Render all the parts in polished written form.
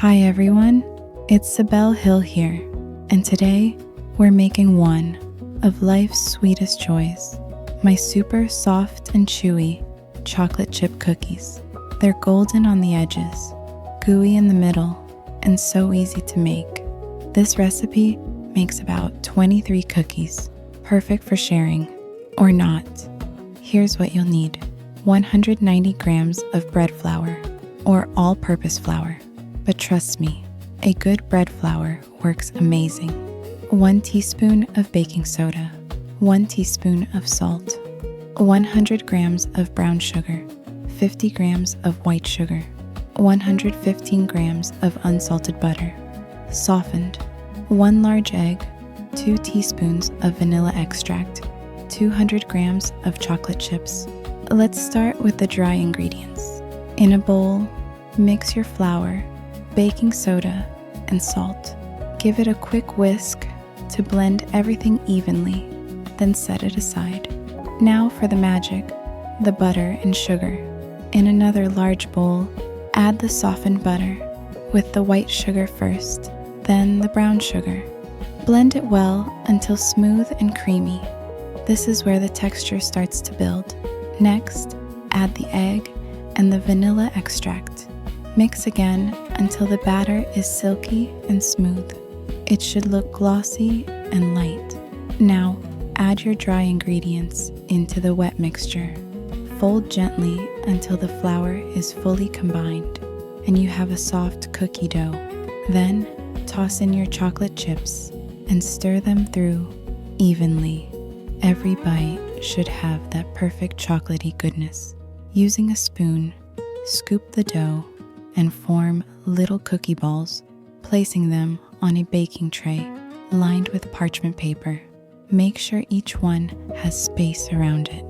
Hi everyone, it's Cibelle Hill here, and today we're making one of life's sweetest joys, my super soft and chewy chocolate chip cookies. They're golden on the edges, gooey in the middle, and so easy to make. This recipe makes about 23 cookies, perfect for sharing, or not. Here's what you'll need: 190 grams of bread flour, or all-purpose flour. But trust me, a good bread flour works amazing. 1 teaspoon of baking soda, 1 teaspoon of salt, 100 grams of brown sugar, 50 grams of white sugar, 115 grams of unsalted butter, softened, 1 large egg, 2 teaspoons of vanilla extract, 200 grams of chocolate chips. Let's start with the dry ingredients. In a bowl, mix your flour, baking soda, and salt. Give it a quick whisk to blend everything evenly, then set it aside. Now for the magic, the butter and sugar. In another large bowl, add the softened butter, with the white sugar first, then the brown sugar. Blend it well until smooth and creamy. This is where the texture starts to build. Next, add the egg and the vanilla extract. Mix again until the batter is silky and smooth. It should look glossy and light. Now, add your dry ingredients into the wet mixture. Fold gently until the flour is fully combined and you have a soft cookie dough. Then, toss in your chocolate chips and stir them through evenly. Every bite should have that perfect chocolatey goodness. Using a spoon, scoop the dough and form little cookie balls, placing them on a baking tray lined with parchment paper. Make sure each one has space around it.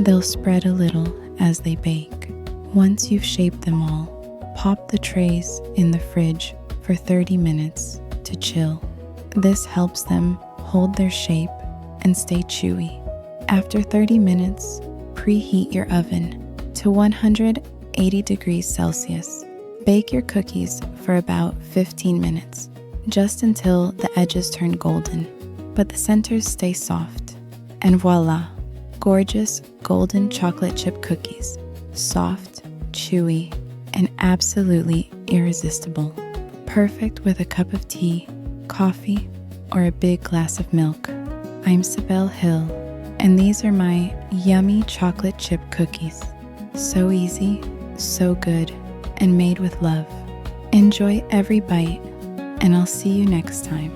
They'll spread a little as they bake. Once you've shaped them all, pop the trays in the fridge for 30 minutes to chill. This helps them hold their shape and stay chewy. After 30 minutes, preheat your oven to 180 degrees Celsius. Bake your cookies for about 15 minutes, just until the edges turn golden, but the centers stay soft. And voila, gorgeous golden chocolate chip cookies, soft, chewy, and absolutely irresistible. Perfect with a cup of tea, coffee, or a big glass of milk. I'm Cibelle Hill, and these are my yummy chocolate chip cookies. So easy, so good, and made with love. Enjoy every bite, and I'll see you next time.